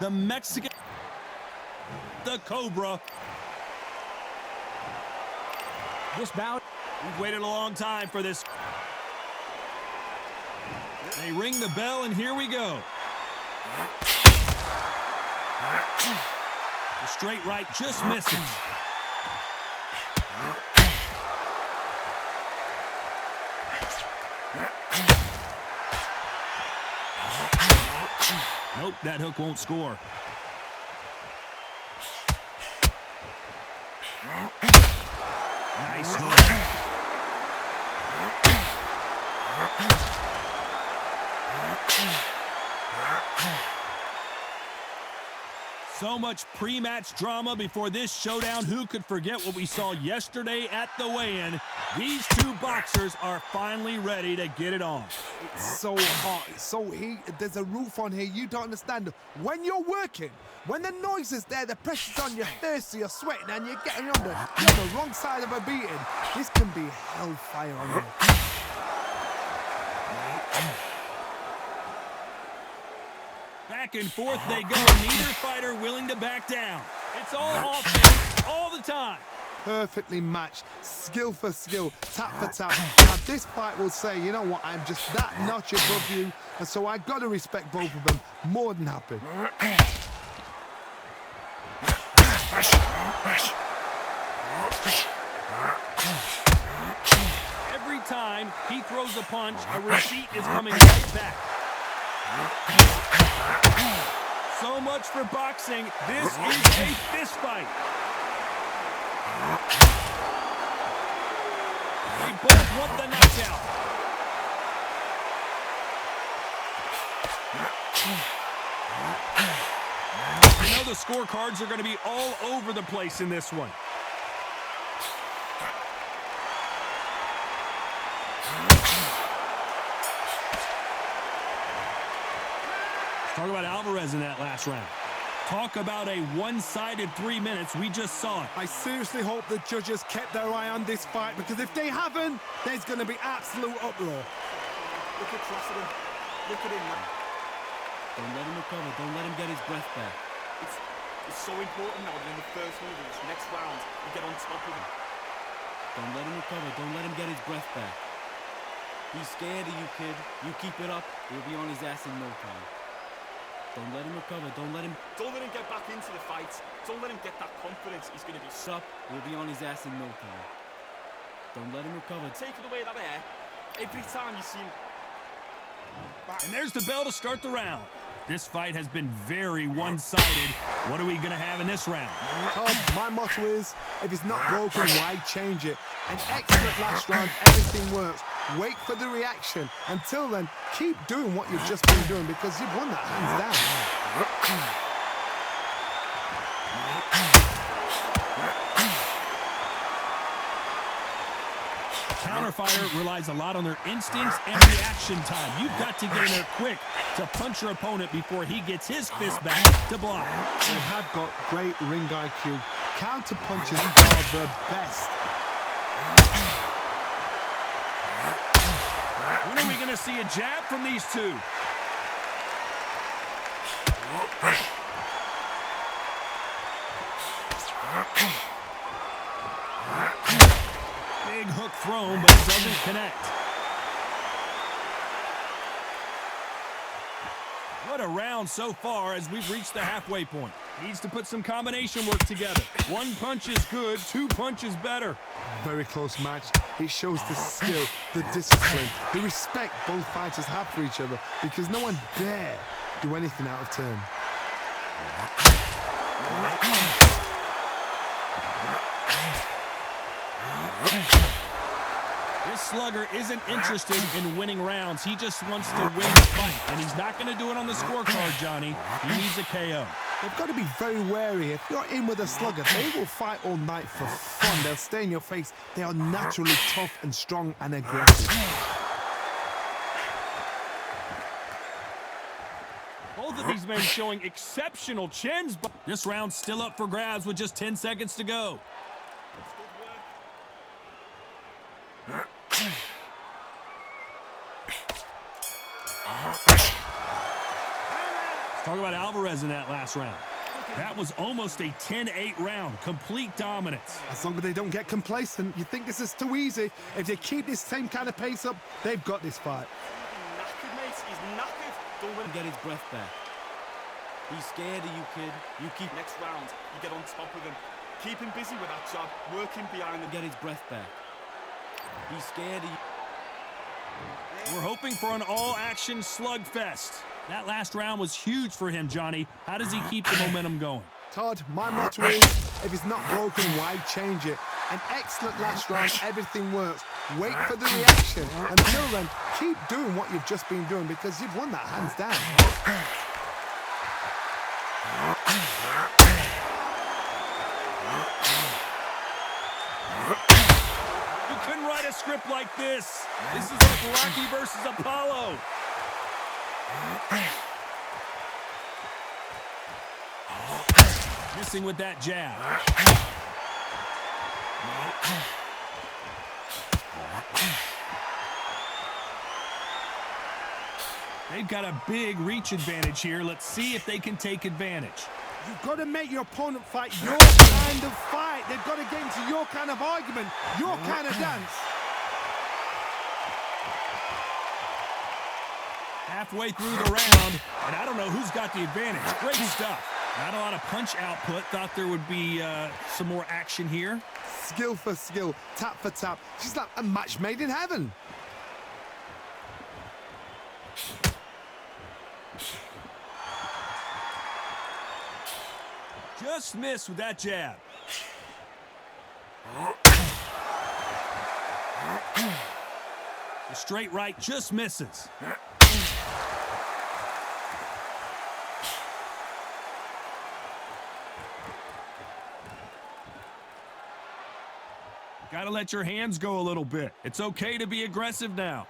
The Mexican, the Cobra. This bout, we've waited a long time for this. They ring the bell, and here we go. The straight right just misses. Nope, that hook won't score. Nice hook. So much pre-match drama before this showdown. Who could forget what we saw yesterday at the weigh-in? These two boxers are finally ready to get it on. It's so hot, it's so heat. There's a roof on here, you don't understand. When you're working, when the noise is there, the pressure's on, you're thirsty, you're sweating, and you're getting under. You're on the wrong side of a beating. This can be hellfire on you. Back and forth they go, neither fighter willing to back down. It's all offense all the time. Perfectly matched, skill for skill, tap for tap. Now this fight will say, you know what, I'm just that notch above you, and so I got to respect both of them. More than happy. Every time he throws a punch, a receipt is coming right back. So much for boxing. This is a fist fight. They both want the knockout. You know the scorecards are going to be all over the place in this one. Talk about Alvarez in that last round. Talk about a one-sided 3 minutes. We just saw it. I seriously hope the judges kept their eye on this fight, because if they haven't, there's going to be absolute uproar. Look across at him. Look at him, man. Don't let him recover. Don't let him get his breath back. It's so important now that in the first one of these next rounds, we get on top of him. Don't let him recover. Don't let him get his breath back. He's scared of you, kid. You keep it up, he'll be on his ass in no time. Don't let him recover. Don't let him get back into the fight. Don't let him get that confidence. He's going to be sup. He'll be on his ass in no time. Don't let him recover. Taking away that air. Every time you see him. And there's the bell to start the round. This fight has been very one-sided. What are we going to have in this round? My motto is, if it's not broken, why change it? An excellent last round, everything works. Wait for the reaction. Until then, keep doing what you've just been doing, because you've won that hands down. Counterfighter relies a lot on their instincts and reaction time. You've got to get in there quick to punch your opponent before he gets his fist back to block. They have got great ring IQ. Counter punches are the best. When are we going to see a jab from these two? Big hook thrown, but it doesn't connect. What a round so far as we've reached the halfway point. Needs to put some combination work together. One punch is good, 2 punches better. Very close match. It shows the skill, the discipline, the respect both fighters have for each other, because no one dare do anything out of turn. This slugger isn't interested in winning rounds. He just wants to win the fight, and he's not going to do it on the scorecard, Johnny. He needs a KO. They've got to be very wary. If you're in with a slugger, they will fight all night for fun. They'll stay in your face. They are naturally tough and strong and aggressive. Both of these men showing exceptional chins, but this round's still up for grabs with just 10 seconds to go. Talk about Alvarez in that last round. That was almost a 10-8 round. Complete dominance. As long as they don't get complacent, you think this is too easy. If they keep this same kind of pace up, they've got this fight. He's knackered, mate. He's knackered. Don't let him Get his breath back. He's scared of you, kid. You keep... Next round, you get on top of him. Keep him busy with that jab, working behind him. Get his breath back. He's scared of you. We're hoping for an all-action slugfest. That last round was huge for him, Johnny. How does he keep the momentum going? Todd, my motto is, if it's not broken, why change it? An excellent last round, everything works. Wait for the reaction. Until then, keep doing what you've just been doing because you've won that hands down. You couldn't write a script like this. This is like Rocky versus Apollo. Missing with that jab. They've got a big reach advantage here. Let's see if they can take advantage. You've got to make your opponent fight your kind of fight. They've got to get into your kind of argument, your kind of dance. Halfway through the round, and I don't know who's got the advantage. Great stuff. Not a lot of punch output. Thought there would be some more action here. Skill for skill, tap for tap. She's like a match made in heaven. Just missed with that jab. The straight right just misses. Got to let your hands go a little bit. It's okay to be aggressive now.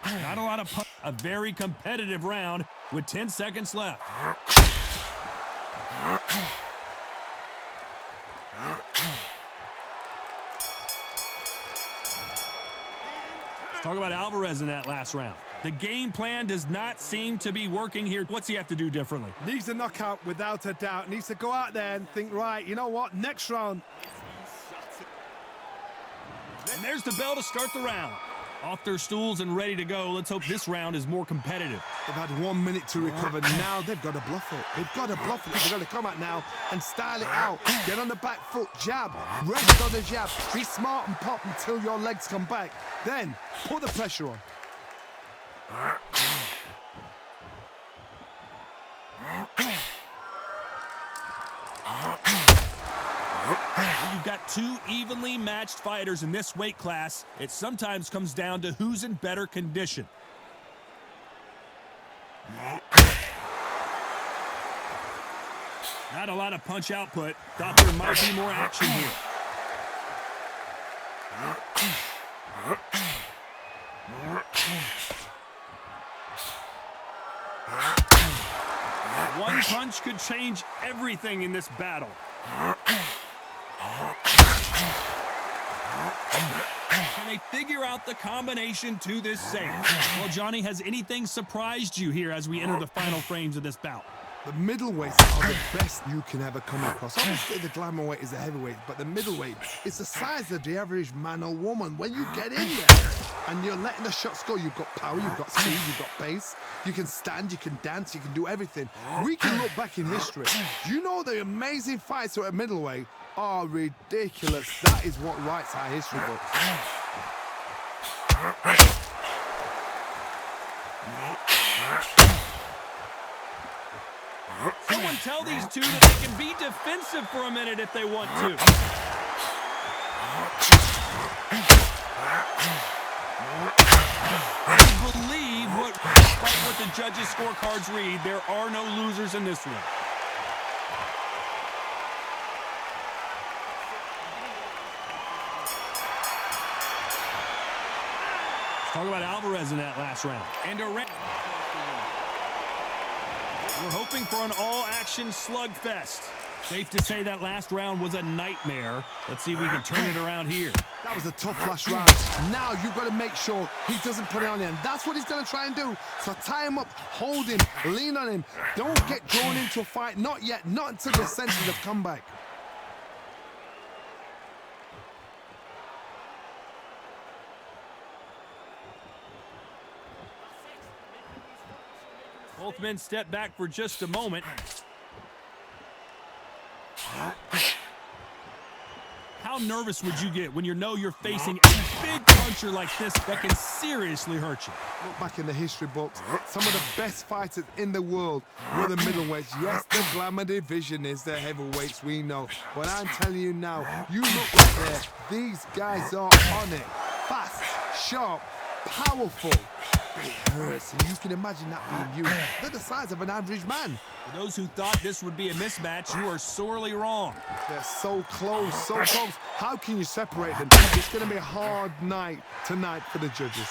Not a lot of a very competitive round with 10 seconds left. Let's talk about Alvarez in that last round. The game plan does not seem to be working here. What's he have to do differently? Needs a knockout without a doubt. Needs to go out there and think, right, you know what, next round. And there's the bell to start the round. Off their stools and ready to go. Let's hope this round is more competitive. They've had 1 minute to recover. Now they've got to bluff it. They've got to bluff it. They've got to come out now and style it out. Get on the back foot, jab, rest on the jab. Be smart and pop until your legs come back. Then put the pressure on. You've got two evenly matched fighters in this weight class. It sometimes comes down to who's in better condition. Not a lot of punch output. Thought there might be more action here. One punch could change everything in this battle. Can they figure out the combination to this save? Well, Johnny, has anything surprised you here as we enter the final frames of this bout? The middleweights are the best you can ever come across. Obviously, the glamour weight is the heavyweight, but the middleweight is the size of the average man or woman. When you get in there and you're letting the shots go, you've got power, you've got speed, you've got pace. You can stand, you can dance, you can do everything. We can look back in history. You know the amazing fights at middleweight are ridiculous. That is what writes our history books. Someone tell these two that they can be defensive for a minute if they want to. I believe despite what the judges' scorecards read, there are no losers in this one. Let's talk about Alvarez in that last round. And we're hoping for an all-action slugfest. Safe to say that last round was a nightmare. Let's see if we can turn it around here. That was a tough last round. Now you've got to make sure he doesn't put it on him. That's what he's going to try and do. So tie him up, hold him, lean on him. Don't get drawn into a fight. Not yet. Not until your senses have come back. Both men step back for just a moment. How nervous would you get when you know you're facing a big puncher like this that can seriously hurt you? Look back in the history books. Some of the best fighters in the world were the middleweights. Yes, the glamour division is the heavyweights, we know. But I'm telling you now, you look right there. These guys are on it. Fast, sharp, powerful. It hurts, and you can imagine that being you. They're the size of an average man. For those who thought this would be a mismatch, you are sorely wrong. They're so close, so close. How can you separate them? It's going to be a hard night tonight for the judges.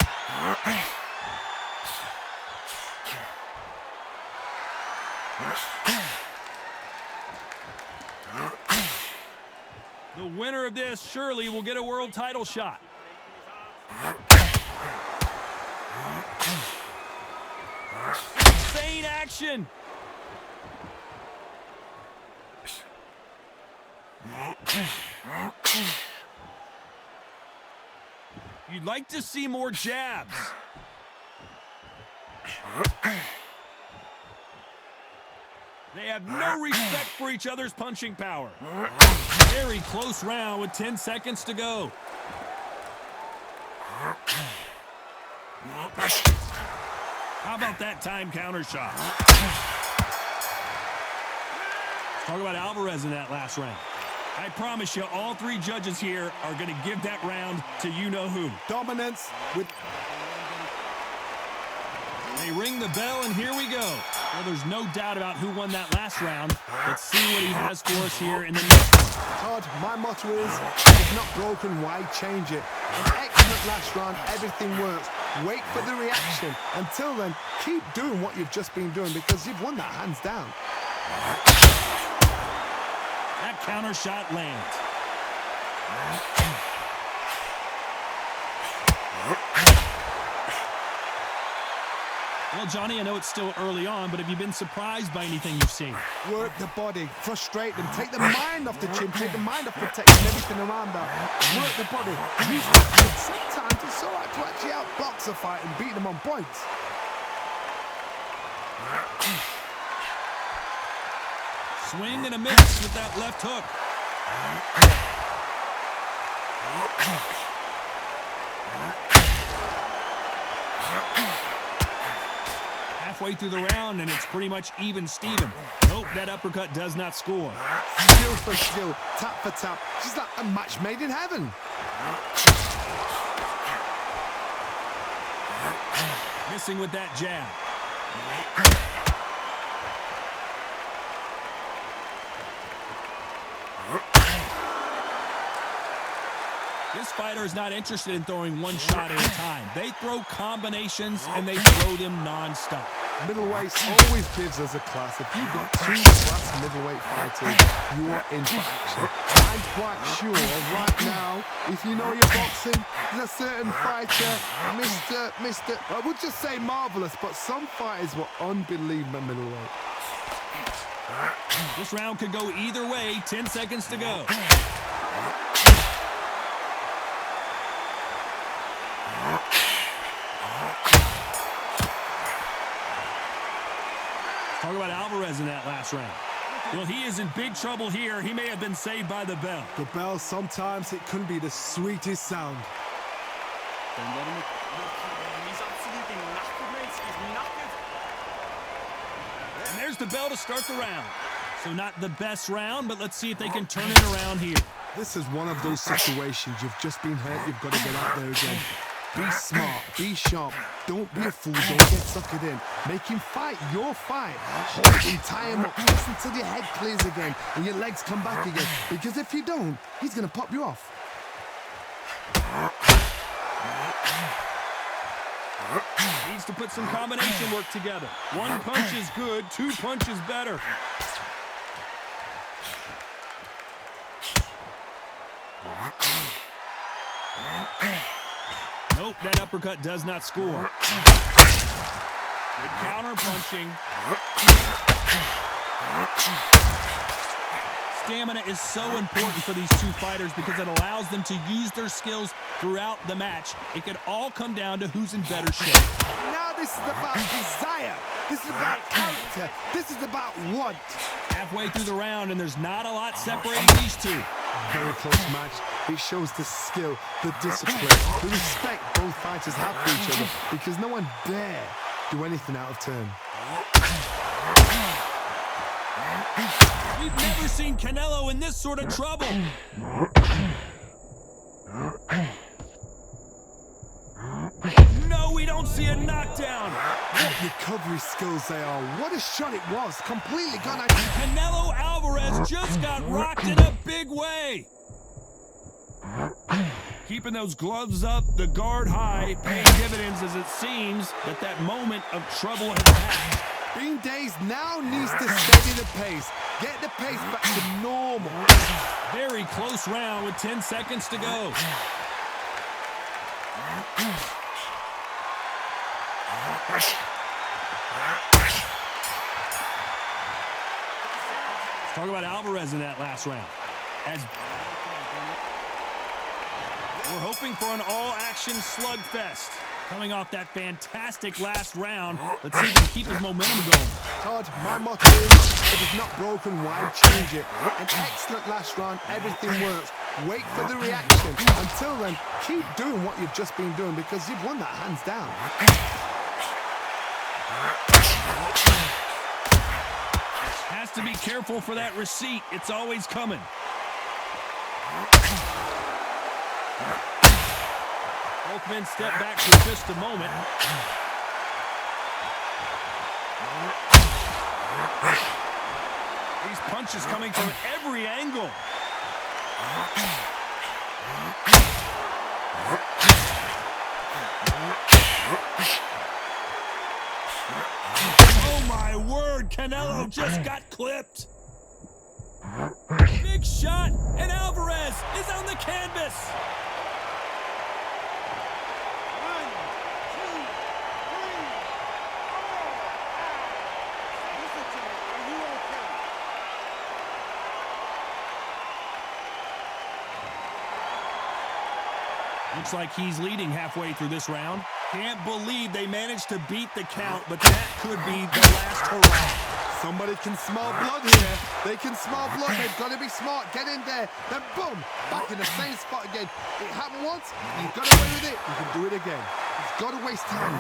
The winner of this surely will get a world title shot. Insane action. You'd like to see more jabs. They have no respect for each other's punching power. Very close round with 10 seconds to go. How about that time counter shot? Talk about Alvarez in that last round. I promise you, all three judges here are going to give that round to you-know-who. Dominance with... They ring the bell, and here we go. Well, there's no doubt about who won that last round. Let's see what he has for us here in the next one. Todd, my motto is, if not broken, why change it? An excellent last round, everything works. Wait for the reaction. Until then, keep doing what you've just been doing because you've won that hands down. That counter shot lands. Well, Johnny, I know it's still early on, but have you been surprised by anything you've seen? Work the body, frustrate them, take the mind off the chin, take the mind off protection, everything around that. Work the body. Sometimes it's all right to actually outbox a fight and beat them on points. Swing and a miss with that left hook. Halfway through the round, and it's pretty much even Steven. Nope, that uppercut does not score. Skill for skill, tap for tap. Just like a match made in heaven. Missing with that jab. This fighter is not interested in throwing one shot at a time. They throw combinations, and they throw them non-stop. Middleweight always gives us a class. If you've got two class middleweight fighters, you are in for action. I'm quite sure right now, if you know your boxing, there's a certain fighter, Mr. I would just say marvelous, but some fighters were unbelievable middleweight. This round could go either way. 10 seconds to go. Talk about Alvarez in that last round. Well, he is in big trouble here. He may have been saved by the bell. The bell, sometimes it can be the sweetest sound. Don't let him... He's absolutely knackered, mate. He's knackered. And there's the bell to start the round. So not the best round, but let's see if they can turn it around here. This is one of those situations. You've just been hurt. You've got to get out there again. Be smart. Be sharp. Don't be a fool. Don't get suckered in. Make him fight your fight. Hold him, tie him up. Just until your head clears again and your legs come back again. Because if you don't, he's going to pop you off. Needs to put some combination work together. One punch is good. Two punches better. Nope, that uppercut does not score. Good counter punching. Stamina is so important for these two fighters because it allows them to use their skills throughout the match. It could all come down to who's in better shape. Now this is about desire. This is about character. This is about want. Halfway through the round, and there's not a lot separating these two. Very close match. It shows the skill, the discipline, the respect both fighters have for each other because no one dare do anything out of turn. We've never seen Canelo in this sort of trouble. No, we don't see a knockdown. What recovery skills they are. What a shot it was. Completely gone out. Canelo Alvarez just got rocked in a big way. Keeping those gloves up, the guard high, paying dividends as it seems that moment of trouble has passed. Being dazed now needs to steady the pace. Get the pace back to normal. Very close round with 10 seconds to go. Let's talk about Alvarez in that last round. As we're hoping for an all-action slugfest. Coming off that fantastic last round, let's see if he can keep his momentum going. Todd, my motto is, if it's not broken, why change it? An excellent last round, everything works. Wait for the reaction. Until then, keep doing what you've just been doing because you've won that hands down. Has to be careful for that receipt. It's always coming. Both men step back for just a moment. These punches coming from every angle. Oh my word, Canelo just got clipped. Big shot, and Alvarez is on the canvas. Looks like he's leading halfway through this round. Can't believe they managed to beat the count, but that could be the last hurrah. Somebody can smell blood here. They can smell blood. They've got to be smart. Get in there. Then boom, back in the same spot again. It happened once. You've got away with it. You can do it again. You've got to waste time.